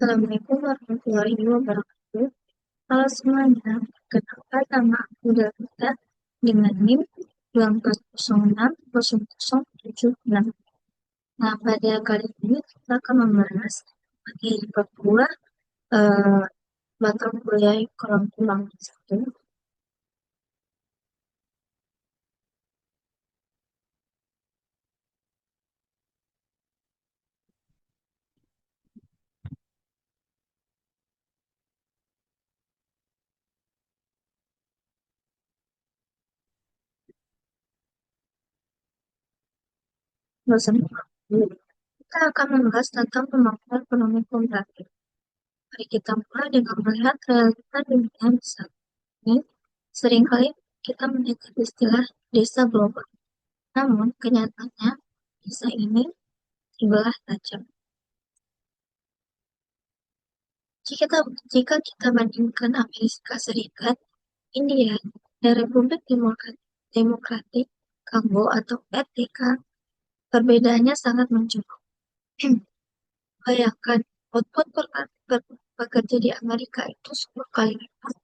Assalamualaikum warahmatullahi wabarakatuh. Halo semuanya, kenalkan nama aku Davita dengan NIM 24060076. Nah, pada kali ini kita akan membahas materi Papua, eh, mata kuliah kolom tulang satu. Dosen kita akan membahas tentang pemakaian ekonomi komparatif. Mari kita mulai dengan melihat realita dunia yang saat ini. Seringkali kita mendengar istilah desa global. Namun, kenyataannya, desa ini terbelah tajam. Jika kita bandingkan Amerika Serikat, India, dan Republik Demokratik Kongo atau RTK, perbedaannya sangat mencolok. Bayangkan, output pekerja di Amerika itu 10 kali lipat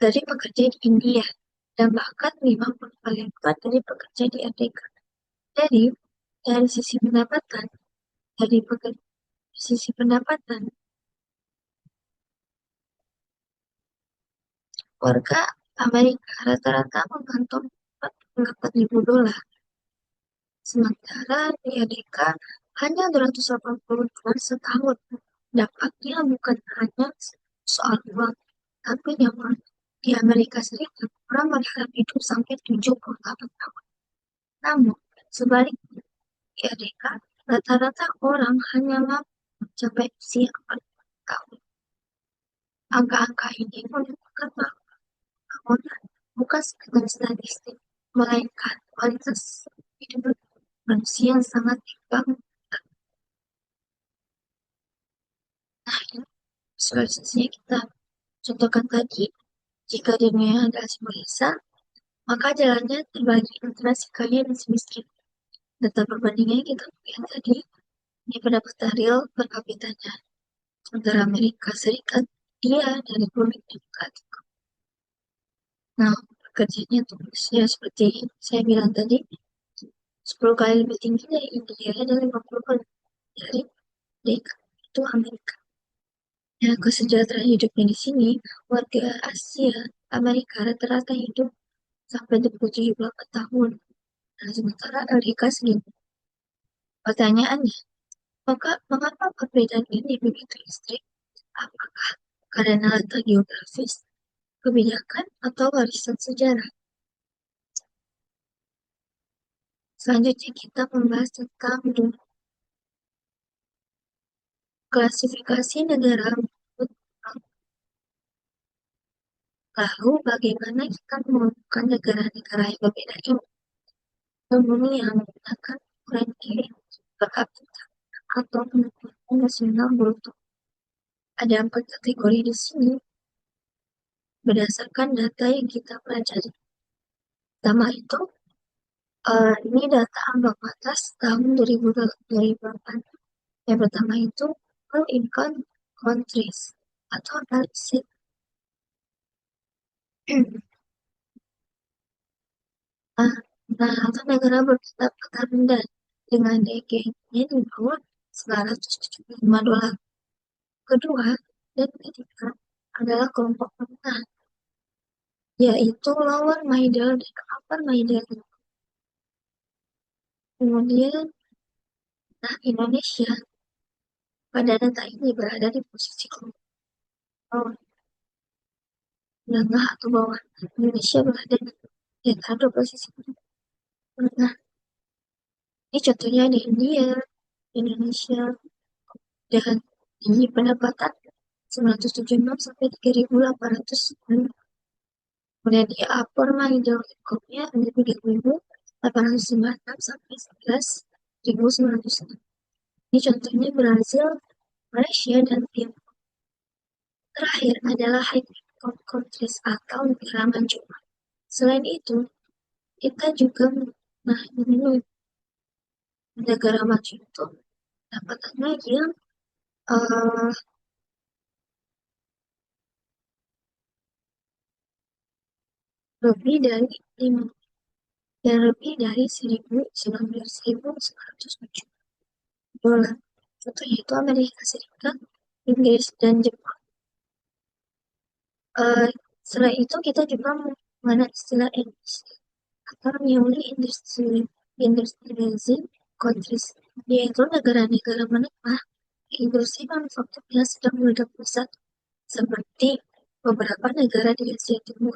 dari pekerja di India, dan bahkan 50 kali lipat dari pekerja di RTK. Jadi, dari sisi pendapatan, dari sisi pendapatan, warga Amerika rata-rata mengantongi $4.000, sementara di Amerika hanya $280 setahun. Dampaknya bukan hanya soal uang, tapi nyawa. Di Amerika Serikat, orang berharap hidup sampai 78 tahun. Namun, sebaliknya, di Amerika, rata-rata orang hanya mampu mencapai usia 40 tahun. Angka-angka ini menunjukkan bahwa kemudian bukan sekedar statistik, melainkan kualitas hidup manusia yang sangat dibangun. Nah, ini visualisasinya kita contohkan tadi. Jika dunia adalah sebuah desa, maka jalannya terbagi antara si kaya dan si miskin. Data perbandingannya kita lihat tadi, ini pendapatan real per kapitanya. Sementara Amerika Serikat, dia dari Republik Demokratik. Nah, kerjanya tuh ya seperti saya bilang tadi, 10 kali lebih tinggi dari India dan 50 kali dari mereka. Itu Amerika. Ya, kesejahteraan hidupnya di sini, warga Asia, Amerika rata-rata hidup sampai 78 tahun. Nah, sementara Amerika segitu. Pertanyaannya, mengapa perbedaan ini begitu ekstrim? Apakah karena letak geografis, kebijakan, atau warisan sejarah? Selanjutnya kita membahas tentang klasifikasi negara menurut Trump. Lalu bagaimana kita menemukan negara-negara yang berbeda ini? Pembunuh yang menggunakan ukuran per kapita atau pendapatan nasional bruto. Ada 4 kategori di sini berdasarkan data yang kita pelajari. Pertama itu, ini data ambang batas tahun 2008. Yang pertama itu low income countries atau LIC. Nah, atau negara berpendapatan rendah dengan DGNY di bawah $975. Kedua dan ketiga adalah kelompok menengah, yaitu lower middle dan upper middle. Kemudian, nah Indonesia pada data ini berada di posisi kelompok bawah, menengah atau bawah. Indonesia berada di antara posisi menengah. Ini contohnya di India, Indonesia, dan tinggi pendapatan 976 sampai 3.800. Kemudian di upper middle income-nya ada 3.896 sampai 11.906. Ini contohnya Brazil, Malaysia, dan Tiongkok. Terakhir adalah high income countries atau negara maju. Selain itu, kita juga menilai negara maju itu pendapatannya yang eh, lebih dari 5 dan lebih dari 19.907 dolar. Contohnya itu Amerika Serikat, Inggris, dan Jepang. Eh, Setelah itu kita juga mengenal istilah industri atau newly industrializing countries, yaitu negara-negara menengah yang industri manufakturnya sedang meledak pesat, seperti beberapa negara di Asia Timur.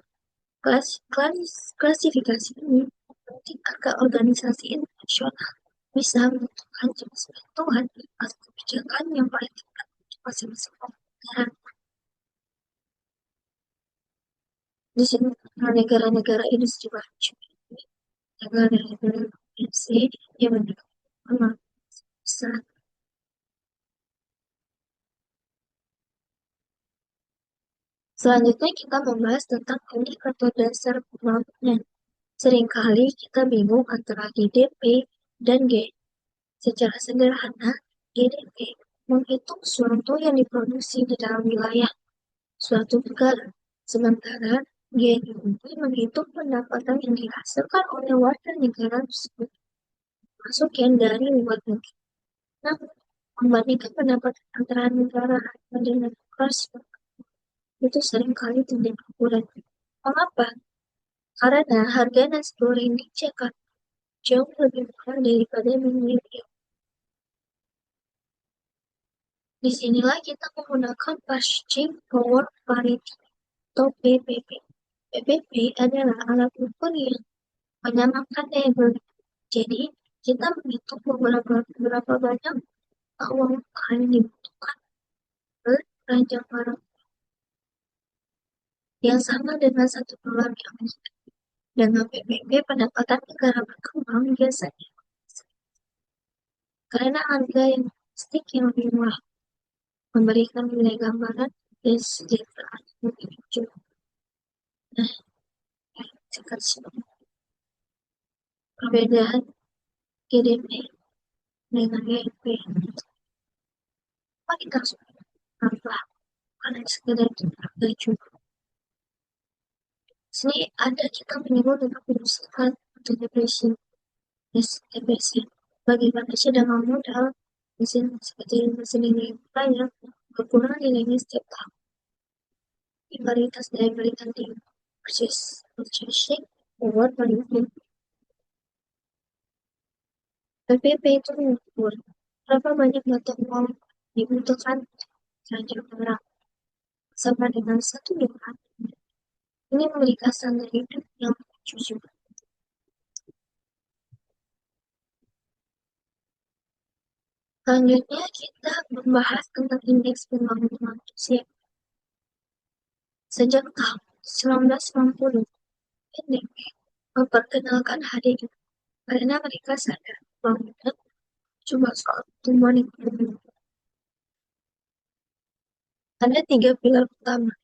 Klasifikasi ini penting agar organisasi internasional bisa menentukan jenis bantuan atau kebijakan yang paling tepat untuk masing-masing negara. Di sini negara-negara industri maju, negara-negara industri yang menengah besar. Selanjutnya kita membahas tentang indikator dasar pembangunan. Seringkali kita bingung antara GDP dan G. Secara sederhana, GDP menghitung suatu yang diproduksi di dalam wilayah suatu negara, sementara GNI menghitung pendapatan yang dihasilkan oleh warga negara tersebut, masuk yang dari luar negeri. Namun, membandingkan pendapatan antara negara dengan kelas itu seringkali tidak akurat. Mengapa? Karena harga nasi goreng di Jakarta jauh lebih murah daripada di New York. Disinilah kita menggunakan Purchasing Power Parity atau PPP. PPP adalah alat ukur yang menyamakan daya beli. Jadi, kita menghitung beberapa banyak uang yang dibutuhkan per ranjang barang yang sama dengan $1 di Amerika. Dengan PPP, pendapatan negara berkembang biasanya karena harga yang domestik yang lebih murah, memberikan nilai gambaran kesejahteraan lebih muncul. Nah, sekarang perbedaan GDP dengan GDP. Apa kita harus apa? Karena sekedar harga juga. Sini ada kita menyebut dengan perusahaan atau depresi. Depresi. Bagaimana cadangan modal mesin seperti mesin ini yang berkurang nilainya setiap tahun. Disparitas daya beli tinggi. Purchasing power paling PPP itu mengukur berapa banyak mata uang dibutuhkan belanja barang sama dengan 1 dolar. Ini memberikan standar hidup yang jujur. Selanjutnya kita membahas tentang indeks pembangunan manusia. Sejak tahun 1990, PDB memperkenalkan HDI karena mereka sadar pembangunan cuma soal pertumbuhan ekonomi. Ada 3 pilar utama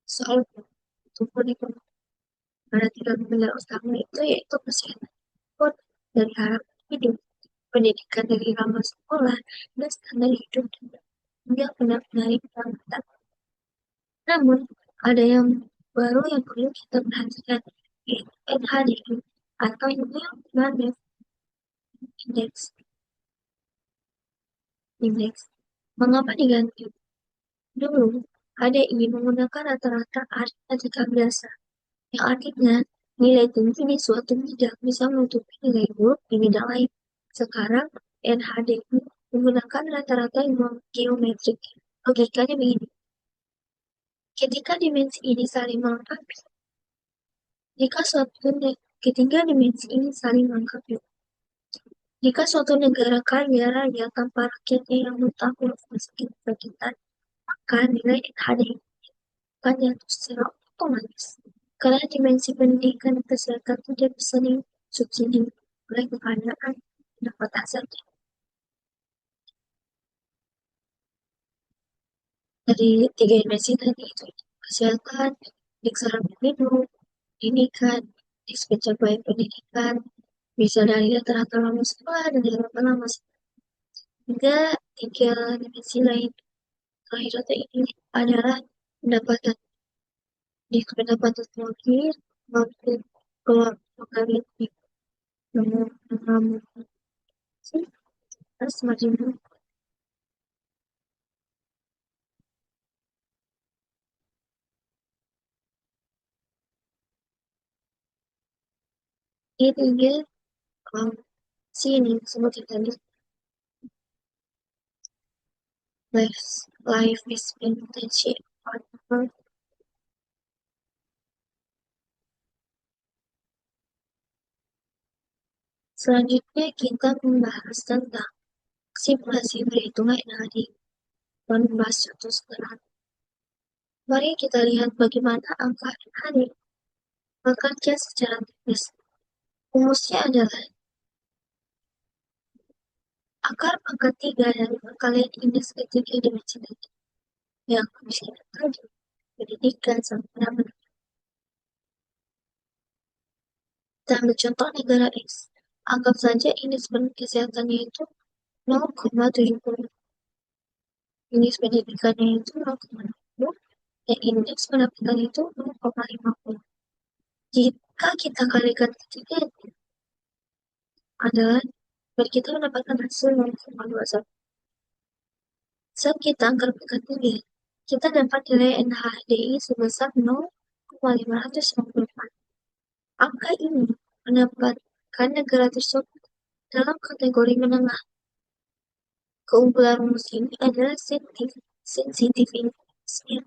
soal pertumbuhan ekonomi. Ada 3 pilar utama itu yaitu kesehatan dari harapan hidup, pendidikan dari ramah sekolah, dan standar hidup hingga benar-benar diperhatikan. Namun, ada yang baru yang perlu kita perhatikan, yaitu NHDI atau Union Climate Index. Mengapa diganti? Dulu, HDI menggunakan rata-rata aritmatika biasa, yang artinya nilai tinggi di suatu bidang bisa menutupi nilai buruk di bidang lain. Sekarang, NHDI menggunakan rata-rata yang geometrik. Logikanya begini, ketika dimensi ini saling melengkapi, jika ketiga dimensi ini saling melengkapi, jika suatu negara kaya raya tanpa rakyatnya yang mengetahui meski kita, maka nilai NHDI akan jatuh secara otomatis. Karena dimensi pendidikan dan kesehatan tidak bisa disubsidi oleh kekayaan pendapatan saja. Dari 3 dimensi tadi itu kesehatan, indeks hidup, pendidikan, indeks pencapaian pendidikan, bisa dari rata-rata lama sekolah dan rata-rata lama sekolah. Hingga tiga dimensi lain terakhir atau ini adalah pendapatan. Di pendapatan teknologi mampu keluar mengalami mengalami semakin ini um, sini seperti tadi life expectancy atau selanjutnya kita membahas tentang simulasi perhitungan NAD dan membahas contoh sederhana. Mari kita lihat bagaimana angka NAD bekerja secara teknis. Rumusnya adalah akar pangkat 3 dari perkalian indeks ketiga dimensi tadi yang kemiskinan tadi pendidikan sampai penambahan. Kita ambil contoh negara X. Anggap saja indeks kesehatannya itu 0,70, indeks pendidikannya itu 0,60, dan indeks pendapatan itu 0,50. Jika kita kalikan ketiganya adalah kita mendapatkan hasil 0,21. Saat kita angkat pangkat 3, kita dapat nilai NHDI sebesar 0,554. Angka ini menempatkan negara tersebut dalam kategori menengah. Keunggulan rumus ini adalah sensitivitasnya.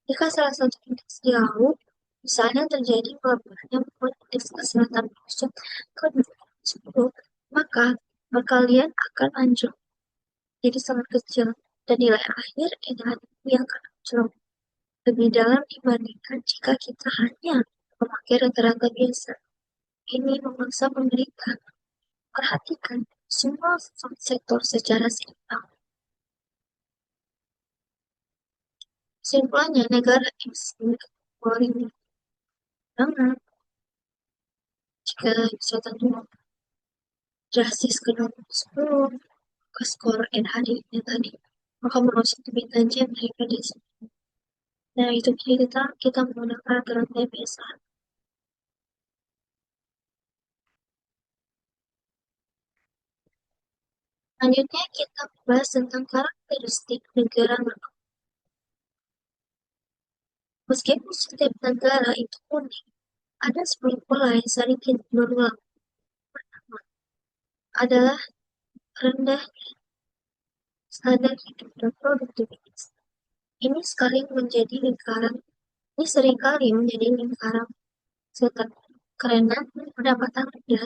Jika salah satu indeks jauh, misalnya terjadi perubahan yang membuat indeks kesehatan pusat ke 10, maka perkalian akan anjlok jadi sangat kecil dan nilai akhir yang akan anjlok lebih dalam dibandingkan jika kita hanya memakai rata-rata biasa. Ini memaksa pemerintah perhatikan semua sektor secara seimbang. Kesimpulannya, negara X memiliki banget jika bisa turun drastis ke 2010 ke skor NHD-nya tadi, maka merosot lebih tajam daripada sini. Nah, itu kita menggunakan rata-rata biasa. Selanjutnya kita bahas tentang karakteristik negara berkembang. Meskipun setiap negara itu unik, ada 10 pola yang sering berulang. Pertama adalah rendah standar hidup dan produktivitas. Ini seringkali menjadi lingkaran setan karena pendapatan rendah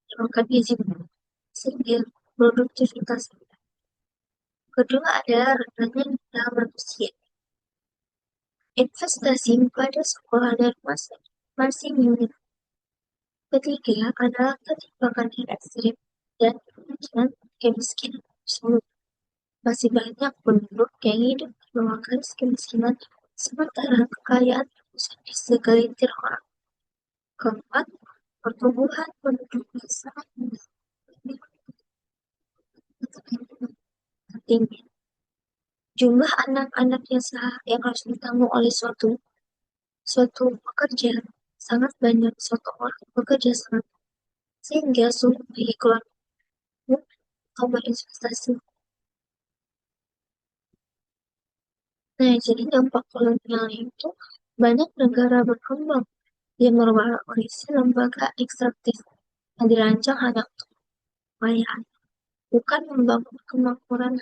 menyebabkan gizi buruk sehingga produktivitas. Kedua adalah rendahnya nilai manusia. Investasi pada sekolah dan masih minim. Ketiga adalah ketimpangan yang ekstrim dan kemungkinan kemiskinan absolut. Masih banyak penduduk yang hidup di bawah garis kemiskinan, sementara kekayaan terpusat di segelintir orang. Keempat, pertumbuhan penduduk yang sangat tinggi. Jumlah anak-anak yang harus ditanggung oleh suatu pekerja sangat banyak, suatu orang bekerja sangat, sehingga sulit bagi keluarga atau berinvestasi. Nah, jadi dampak kolonialnya itu banyak negara berkembang yang mewarisi lembaga ekstraktif yang dirancang hanya untuk kekayaan, bukan membangun kemakmuran.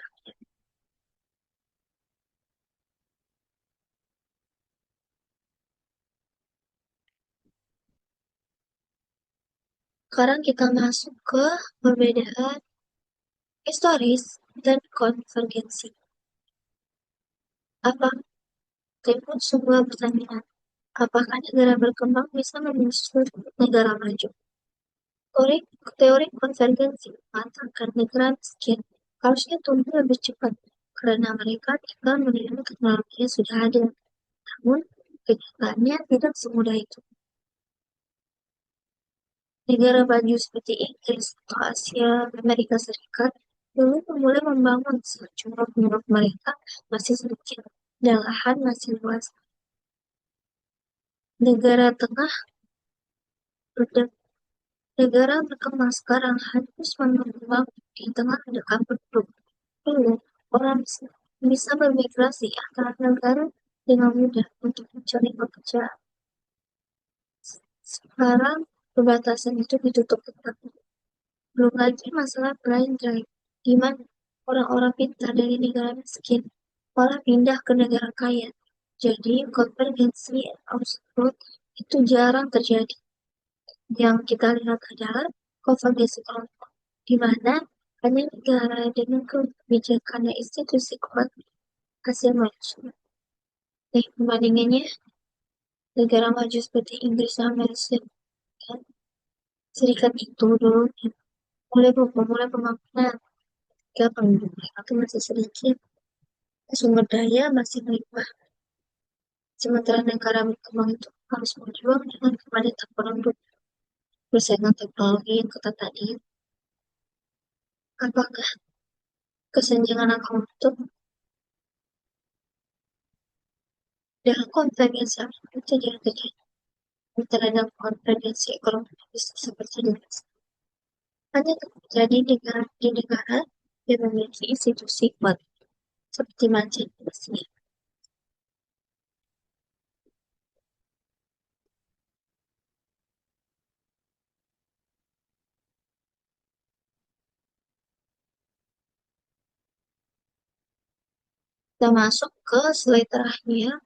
Sekarang kita masuk ke perbedaan historis dan konvergensi. Apa? Timbul sebuah pertanyaan. Apakah negara berkembang bisa menyusul negara maju? Teori konvergensi mengatakan negara miskin harusnya tumbuh lebih cepat karena mereka tinggal meniru teknologi yang sudah ada. Namun, kenyataannya tidak semudah itu. Negara maju seperti Inggris atau Asia, Amerika Serikat Dulu pemula membangun cuma menurut mereka masih sedikit dan lahan masih luas. Negara tengah berde- Negara berkembang sekarang harus berkembang di tengah dekat penduduk. Dulu, orang bisa bermigrasi antara negara dengan mudah untuk mencari pekerjaan. Sekarang, perbatasan itu ditutup ketat. Belum lagi masalah blind drive, di mana orang-orang pintar dari negara miskin malah pindah ke negara kaya. Jadi, konvergensi output itu jarang terjadi. Yang kita lihat adalah konvergensi kelompok, di mana hanya negara dengan kebijakan dan institusi kuat hasil maju. Perbandingannya, negara maju seperti Inggris dan Amerika Serikat itu dulu mulai pembangunan ketika penduduk mereka itu masih sedikit, sumber daya masih melimpah. Sementara negara berkembang itu harus berjuang dengan kepadatan penduduk, persaingan teknologi yang ketat tadi. Apakah kesenjangan akan menutup dengan konvergensi itu yang terjadi terhadap konvergensi ekonomi bisa seperti ini? Hanya terjadi di negara yang memiliki institusi kuat seperti Manchester. Kita masuk ke slide terakhir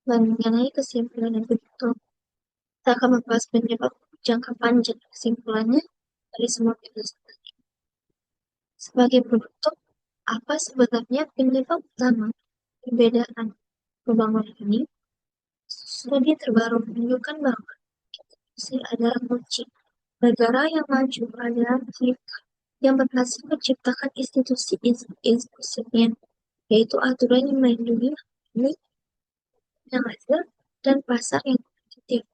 dan mengenai kesimpulan yang begitu. Kita akan membahas penyebab jangka panjang kesimpulannya dari semua penjelasan tadi. Sebagai penutup, apa sebenarnya penyebab utama perbedaan pembangunan ini? Studi terbaru menunjukkan bahwa institusi adalah kunci. Negara yang maju adalah mereka yang berhasil menciptakan institusi-institusinya, yaitu aturan yang melindungi milik yang adil dan pasar yang kompetitif.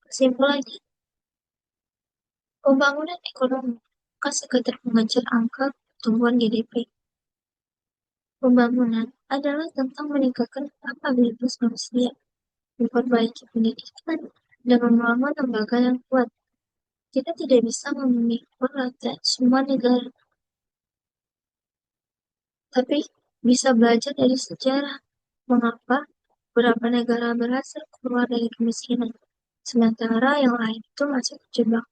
Kesimpulannya, pembangunan ekonomi bukan sekedar mengejar angka pertumbuhan GDP. Pembangunan adalah tentang meningkatkan kapabilitas manusia, memperbaiki pendidikan, dan membangun lembaga yang kuat. Kita tidak bisa memikul rata semua negara, tapi bisa belajar dari sejarah mengapa beberapa negara berhasil keluar dari kemiskinan, sementara yang lain itu masih terjebak.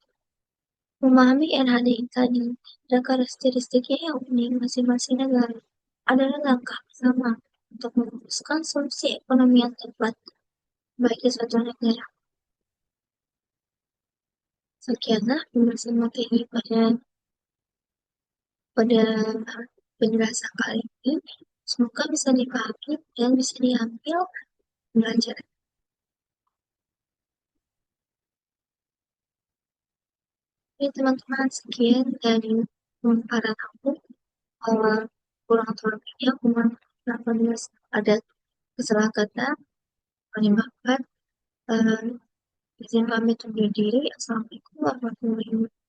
Memahami NHDI tadi dan karakteristiknya yang unik masing-masing negara adalah langkah pertama untuk memutuskan solusi ekonomi yang tepat bagi suatu negara. Sekianlah pembahasan materi pada penjelasan kali ini. Semoga bisa dipahami dan bisa diambil belajar. Oke teman-teman, sekian dari pemaparan aku. Kurang atau lebihnya aku mohon maaf ada kesalahan kata. Mohon maaf. Izin pamit undur diri. Assalamualaikum warahmatullahi wabarakatuh.